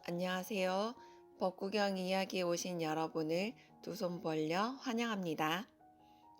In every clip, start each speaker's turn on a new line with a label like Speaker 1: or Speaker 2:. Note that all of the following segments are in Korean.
Speaker 1: 안녕하세요. 벚구경 이야기에 오신 여러분을 두 손 벌려 환영합니다.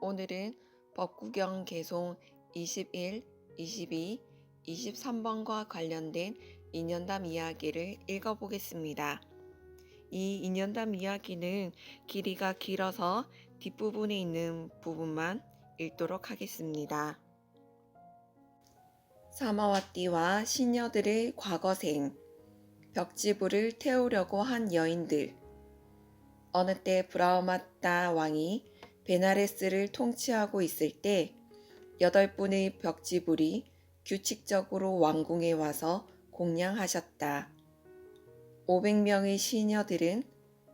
Speaker 1: 오늘은 벚구경 개송 21, 22, 23번과 관련된 인연담 이야기를 읽어보겠습니다. 이 인연담 이야기는 길이가 길어서 뒷부분에 있는 부분만 읽도록 하겠습니다. 사마와띠와 시녀들의 과거생, 벽지불을 태우려고 한 여인들. 어느 때 브라우마따 왕이 베나레스를 통치하고 있을 때 8분의 벽지불이 규칙적으로 왕궁에 와서 공양하셨다. 500명의 시녀들은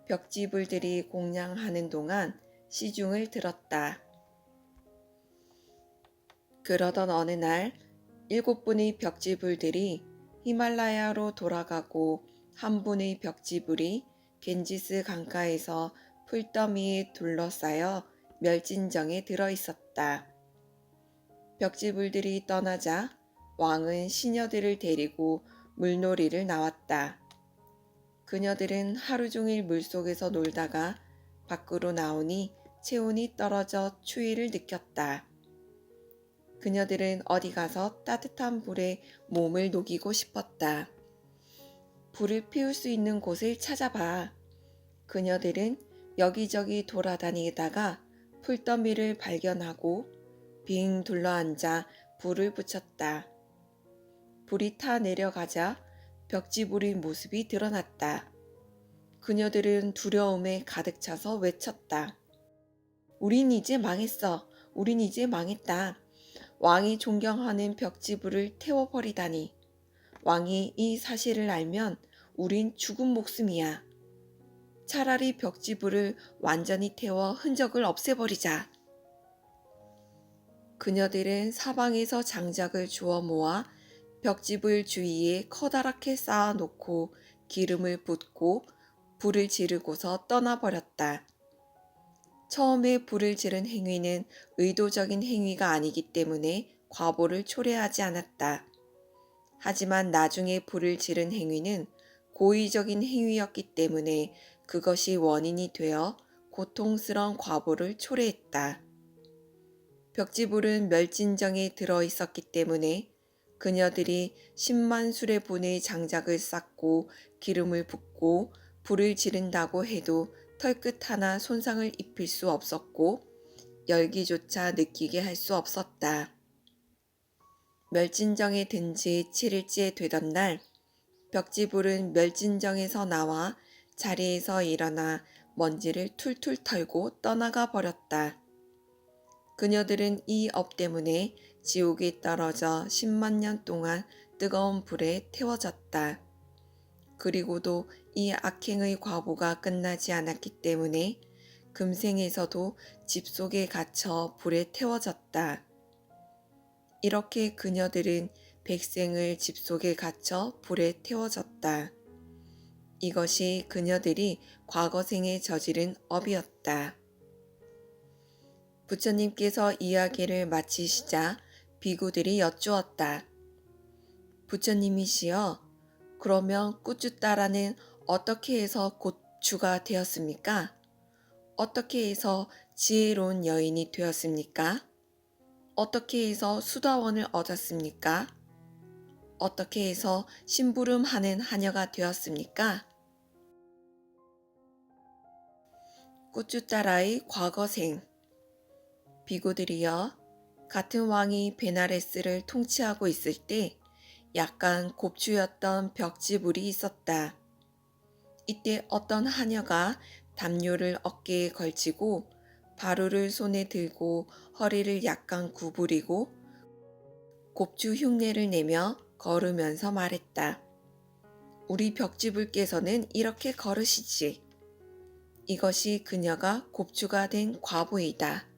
Speaker 1: 벽지불들이 공양하는 동안 시중을 들었다. 그러던 어느 날 7분의 벽지불들이 히말라야로 돌아가고 한 분의 벽지불이 겐지스 강가에서 풀더미에 둘러싸여 멸진정에 들어있었다. 벽지불들이 떠나자 왕은 시녀들을 데리고 물놀이를 나왔다. 그녀들은 하루 종일 물속에서 놀다가 밖으로 나오니 체온이 떨어져 추위를 느꼈다. 그녀들은 어디 가서 따뜻한 불에 몸을 녹이고 싶었다. 불을 피울 수 있는 곳을 찾아봐. 그녀들은 여기저기 돌아다니다가 풀더미를 발견하고 빙 둘러앉아 불을 붙였다. 불이 타 내려가자 벽지불의 모습이 드러났다. 그녀들은 두려움에 가득 차서 외쳤다. 우린 이제 망했어. 우린 이제 망했다. 왕이 존경하는 벽지불을 태워버리다니. 왕이 이 사실을 알면 우린 죽은 목숨이야. 차라리 벽지불을 완전히 태워 흔적을 없애버리자. 그녀들은 사방에서 장작을 주워 모아 벽지불 주위에 커다랗게 쌓아놓고 기름을 붓고 불을 지르고서 떠나버렸다. 처음에 불을 지른 행위는 의도적인 행위가 아니기 때문에 과보를 초래하지 않았다. 하지만 나중에 불을 지른 행위는 고의적인 행위였기 때문에 그것이 원인이 되어 고통스러운 과보를 초래했다. 벽지불은 멸진정에 들어 있었기 때문에 그녀들이 10만 수레분의 장작을 쌓고 기름을 붓고 불을 지른다고 해도 털끝 하나 손상을 입힐 수 없었고 열기조차 느끼게 할 수 없었다. 멸진정에 든 지 7일째 되던 날 벽지불은 멸진정에서 나와 자리에서 일어나 먼지를 툴툴 털고 떠나가 버렸다. 그녀들은 이 업 때문에 지옥에 떨어져 10만 년 동안 뜨거운 불에 태워졌다. 그리고도 이 악행의 과보가 끝나지 않았기 때문에 금생에서도 집 속에 갇혀 불에 태워졌다. 이렇게 그녀들은 백생을 집 속에 갇혀 불에 태워졌다. 이것이 그녀들이 과거생에 저지른 업이었다. 부처님께서 이야기를 마치시자 비구들이 여쭈었다. 부처님이시여, 그러면 꾸쭈따라는 어떻게 해서 고추가 되었습니까? 어떻게 해서 지혜로운 여인이 되었습니까? 어떻게 해서 수다원을 얻었습니까? 어떻게 해서 심부름하는 하녀가 되었습니까? 꾸쭈따라의 과거생. 비구들이여, 같은 왕이 베나레스를 통치하고 있을 때 약간 곱추였던 벽지불이 있었다. 이때 어떤 하녀가 담요를 어깨에 걸치고 바루를 손에 들고 허리를 약간 구부리고 곱추 흉내를 내며 걸으면서 말했다. 우리 벽지불께서는 이렇게 걸으시지. 이것이 그녀가 곱추가 된 과보이다.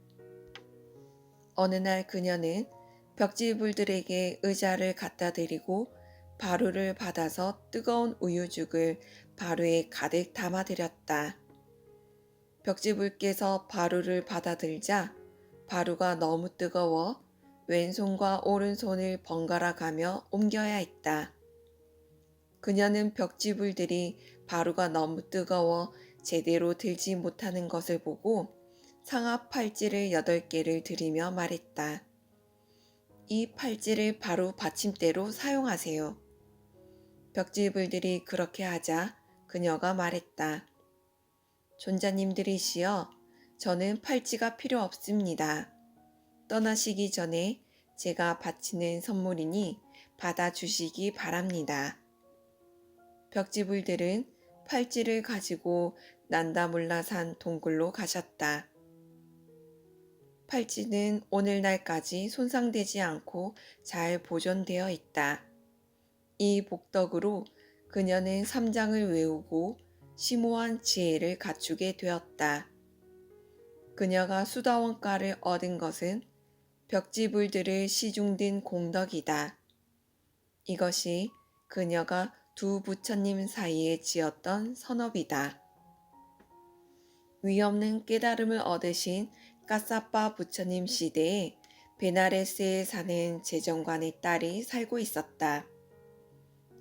Speaker 1: 어느 날 그녀는 벽지불들에게 의자를 갖다 드리고 바루를 받아서 뜨거운 우유죽을 바루에 가득 담아드렸다. 벽지불께서 바루를 받아들자 바루가 너무 뜨거워 왼손과 오른손을 번갈아 가며 옮겨야 했다. 그녀는 벽지불들이 바루가 너무 뜨거워 제대로 들지 못하는 것을 보고 상압 팔찌를 8개를 들이며 말했다. 이 팔찌를 바로 받침대로 사용하세요. 벽지불들이 그렇게 하자 그녀가 말했다. 존자님들이시여, 저는 팔찌가 필요 없습니다. 떠나시기 전에 제가 바치는 선물이니 받아주시기 바랍니다. 벽지불들은 팔찌를 가지고 난다몰라산 동굴로 가셨다. 팔찌는 오늘날까지 손상되지 않고 잘 보존되어 있다. 이 복덕으로 그녀는 삼장을 외우고 심오한 지혜를 갖추게 되었다. 그녀가 수다원가를 얻은 것은 벽지불들을 시중든 공덕이다. 이것이 그녀가 두 부처님 사이에 지었던 선업이다. 위없는 깨달음을 얻으신 까사빠 부처님 시대에 베나레스에 사는 재정관의 딸이 살고 있었다.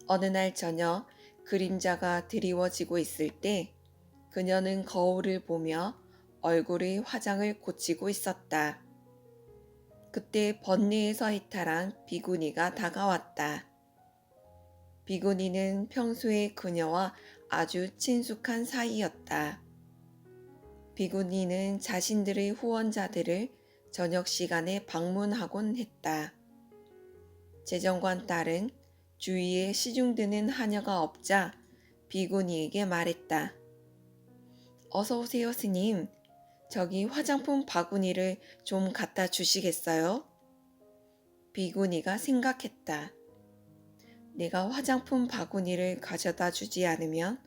Speaker 1: 어느 날 저녁 그림자가 드리워지고 있을 때 그녀는 거울을 보며 얼굴의 화장을 고치고 있었다. 그때 번뇌에서 이탈한 비구니가 다가왔다. 비구니는 평소에 그녀와 아주 친숙한 사이였다. 비구니는 자신들의 후원자들을 저녁 시간에 방문하곤 했다. 재정관 딸은 주위에 시중드는 하녀가 없자 비구니에게 말했다. 어서 오세요, 스님. 저기 화장품 바구니를 좀 갖다 주시겠어요? 비구니가 생각했다. 내가 화장품 바구니를 가져다 주지 않으면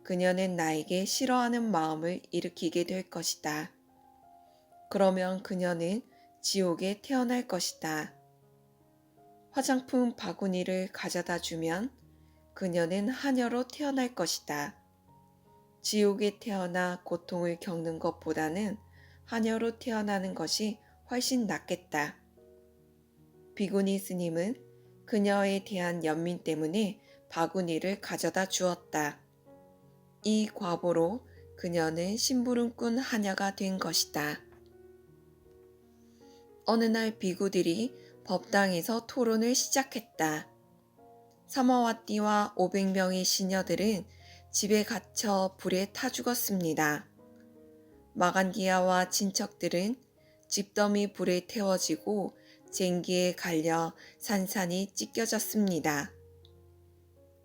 Speaker 1: 그녀는 나에게 싫어하는 마음을 일으키게 될 것이다. 그러면 그녀는 지옥에 태어날 것이다. 화장품 바구니를 가져다 주면 그녀는 하녀로 태어날 것이다. 지옥에 태어나 고통을 겪는 것보다는 하녀로 태어나는 것이 훨씬 낫겠다. 비구니 스님은 그녀에 대한 연민 때문에 바구니를 가져다 주었다. 이 과보로 그녀는 심부름꾼 하녀가 된 것이다. 어느 날 비구들이 법당에서 토론을 시작했다. 사마와띠와 500명의 시녀들은 집에 갇혀 불에 타 죽었습니다. 마간디아와 친척들은 집더미 불에 태워지고 쟁기에 갈려 산산이 찢겨졌습니다.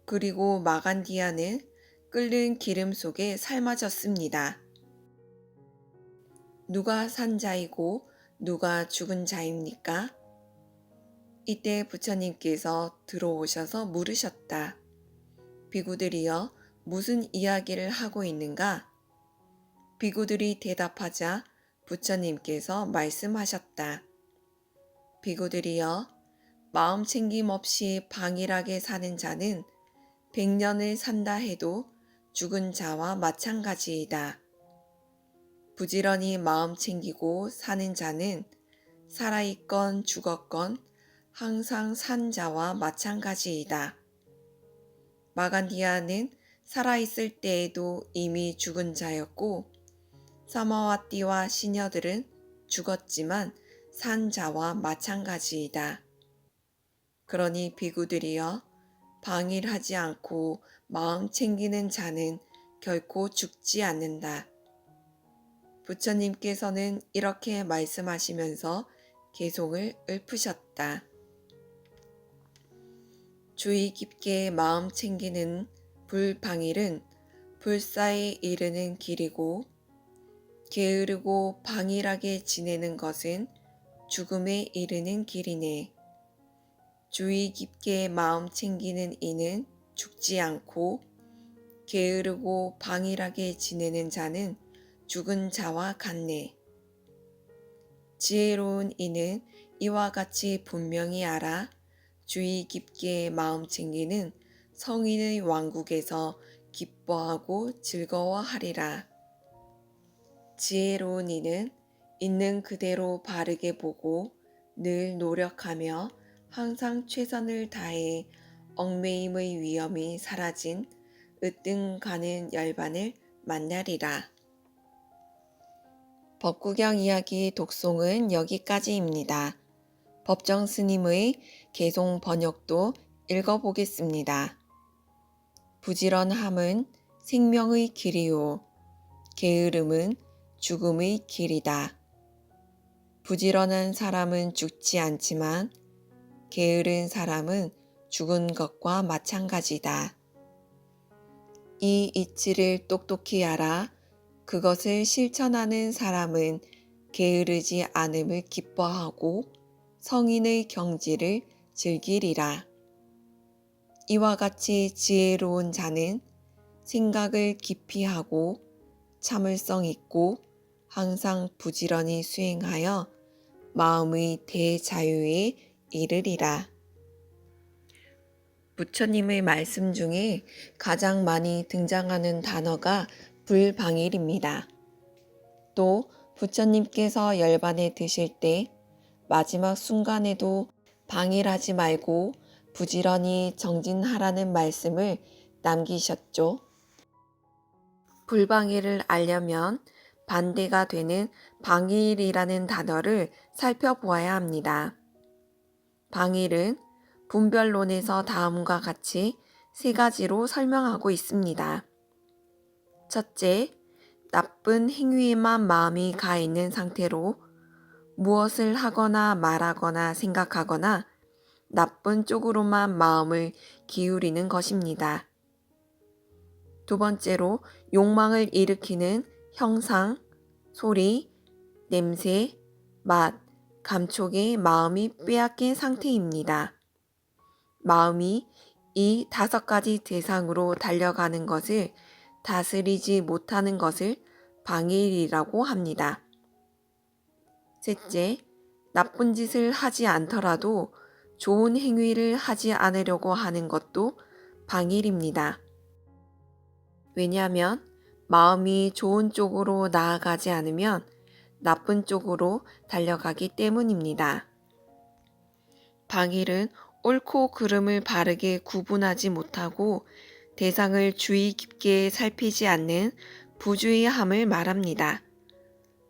Speaker 1: 그리고 마간디아는 끓는 기름 속에 삶아졌습니다. 누가 산 자이고 누가 죽은 자입니까? 이때 부처님께서 들어오셔서 물으셨다. 비구들이여, 무슨 이야기를 하고 있는가? 비구들이 대답하자 부처님께서 말씀하셨다. 비구들이여, 마음 챙김 없이 방일하게 사는 자는 100년을 산다 해도 죽은 자와 마찬가지이다. 부지런히 마음 챙기고 사는 자는 살아있건 죽었건 항상 산 자와 마찬가지이다. 마간디아는 살아있을 때에도 이미 죽은 자였고 사마와띠와 시녀들은 죽었지만 산 자와 마찬가지이다. 그러니 비구들이여, 방일하지 않고 마음 챙기는 자는 결코 죽지 않는다. 부처님께서는 이렇게 말씀하시면서 개송을 읊으셨다. 주의 깊게 마음 챙기는 불방일은 불사에 이르는 길이고 게으르고 방일하게 지내는 것은 죽음에 이르는 길이네. 주의 깊게 마음 챙기는 이는 죽지 않고 게으르고 방일하게 지내는 자는 죽은 자와 같네. 지혜로운 이는 이와 같이 분명히 알아 주의 깊게 마음 챙기는 성인의 왕국에서 기뻐하고 즐거워하리라. 지혜로운 이는 있는 그대로 바르게 보고 늘 노력하며 항상 최선을 다해 얽매임의 위험이 사라진 으뜸 가는 열반을 만나리라. 법구경 이야기 독송은 여기까지입니다. 법정 스님의 개송 번역도 읽어보겠습니다. 부지런함은 생명의 길이요. 게으름은 죽음의 길이다. 부지런한 사람은 죽지 않지만 게으른 사람은 죽은 것과 마찬가지다. 이 이치를 똑똑히 알아 그것을 실천하는 사람은 게으르지 않음을 기뻐하고 성인의 경지를 즐기리라. 이와 같이 지혜로운 자는 생각을 깊이 하고 참을성 있고 항상 부지런히 수행하여 마음의 대자유에 이르리라. 부처님의 말씀 중에 가장 많이 등장하는 단어가 불방일입니다. 또 부처님께서 열반에 드실 때 마지막 순간에도 방일하지 말고 부지런히 정진하라는 말씀을 남기셨죠. 불방일을 알려면 반대가 되는 방일이라는 단어를 살펴보아야 합니다. 방일은 분별론에서 다음과 같이 세 가지로 설명하고 있습니다. 첫째, 나쁜 행위에만 마음이 가 있는 상태로 무엇을 하거나 말하거나 생각하거나 나쁜 쪽으로만 마음을 기울이는 것입니다. 두 번째로 욕망을 일으키는 형상, 소리, 냄새, 맛, 감촉에 마음이 빼앗긴 상태입니다. 마음이 이 5가지 대상으로 달려가는 것을 다스리지 못하는 것을 방일이라고 합니다. 셋째, 나쁜 짓을 하지 않더라도 좋은 행위를 하지 않으려고 하는 것도 방일입니다. 왜냐하면 마음이 좋은 쪽으로 나아가지 않으면 나쁜 쪽으로 달려가기 때문입니다. 방일은 옳고 그름을 바르게 구분하지 못하고 대상을 주의 깊게 살피지 않는 부주의함을 말합니다.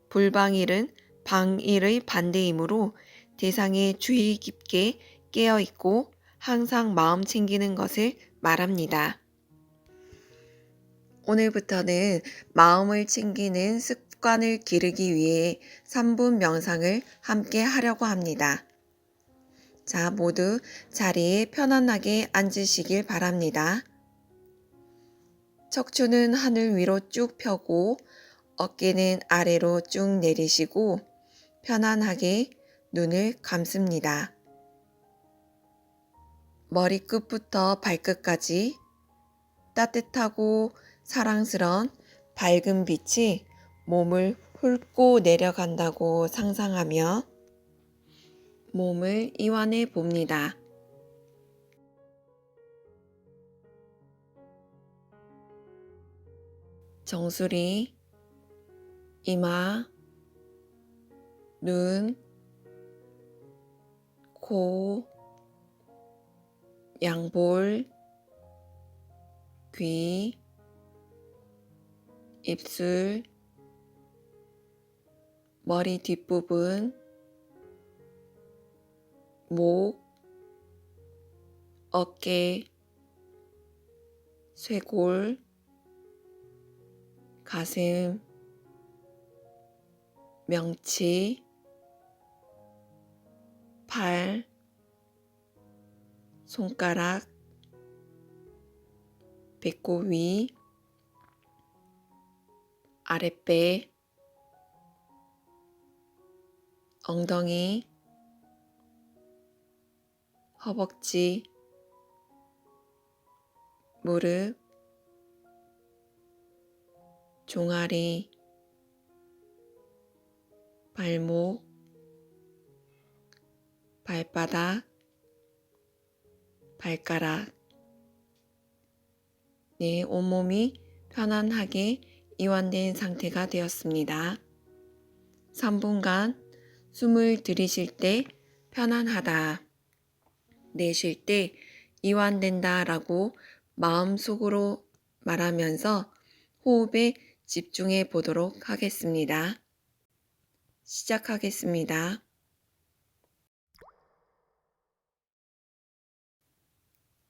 Speaker 1: 불방일은 방일의 반대이므로 대상에 주의 깊게 깨어있고 항상 마음 챙기는 것을 말합니다. 오늘부터는 마음을 챙기는 습관을 기르기 위해 3분 명상을 함께 하려고 합니다. 자, 모두 자리에 편안하게 앉으시길 바랍니다. 척추는 하늘 위로 쭉 펴고 어깨는 아래로 쭉 내리시고 편안하게 눈을 감습니다. 머리끝부터 발끝까지 따뜻하고 사랑스런 밝은 빛이 몸을 훑고 내려간다고 상상하며 몸을 이완해 봅니다. 정수리, 이마, 눈, 코, 양볼, 귀, 입술, 머리 뒷부분, 목, 어깨, 쇄골, 가슴, 명치, 팔, 손가락, 배꼽 위, 아랫배, 엉덩이, 허벅지, 무릎, 종아리, 발목, 발바닥, 발가락. 내 온몸이 편안하게 이완된 상태가 되었습니다. 3분간 숨을 들이쉴 때 편안하다, 내쉴 때 이완된다 라고 마음속으로 말하면서 호흡에 집중해 보도록 하겠습니다. 시작하겠습니다.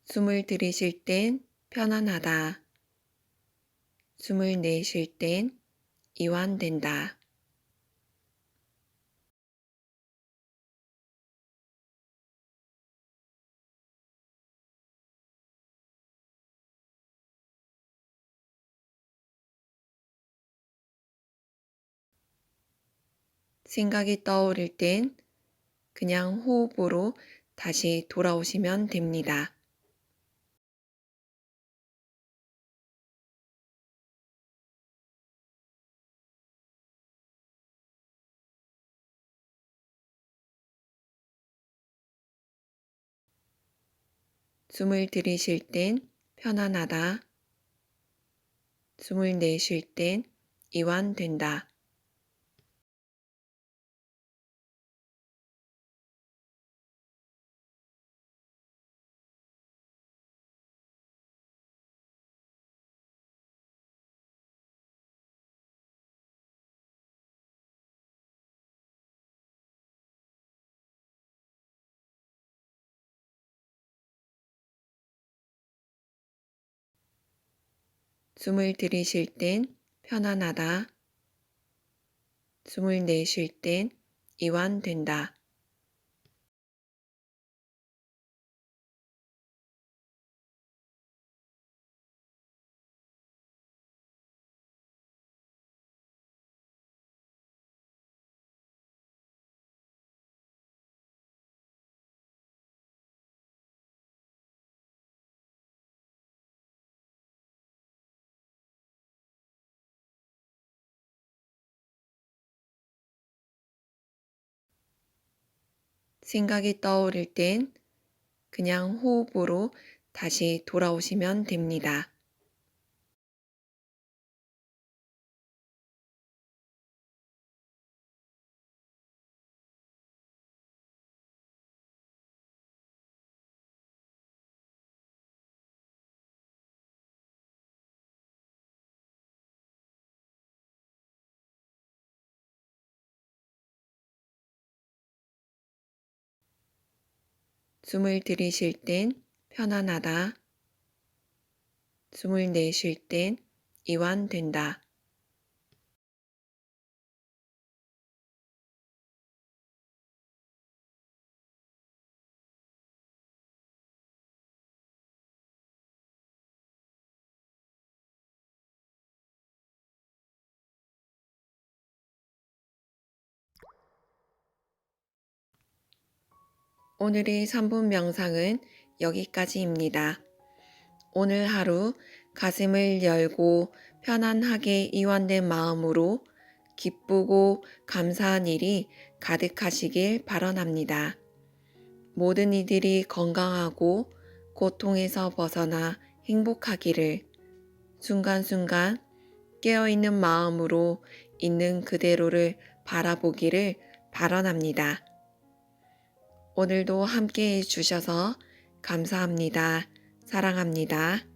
Speaker 1: 숨을 들이쉴 땐 편안하다. 숨을 내쉴 땐 이완된다. 생각이 떠오를 땐 그냥 호흡으로 다시 돌아오시면 됩니다. 숨을 들이쉴 땐 편안하다. 숨을 내쉴 땐 이완된다. 숨을 들이쉴 땐 편안하다. 숨을 내쉴 땐 이완된다. 생각이 떠오를 땐 그냥 호흡으로 다시 돌아오시면 됩니다. 숨을 들이쉴 땐 편안하다. 숨을 내쉴 땐 이완된다. 오늘의 3분 명상은 여기까지입니다. 오늘 하루 가슴을 열고 편안하게 이완된 마음으로 기쁘고 감사한 일이 가득하시길 바라랍니다. 모든 이들이 건강하고 고통에서 벗어나 행복하기를 순간순간 깨어있는 마음으로 있는 그대로를 바라보기를 바라랍니다. 오늘도 함께 해주셔서 감사합니다. 사랑합니다.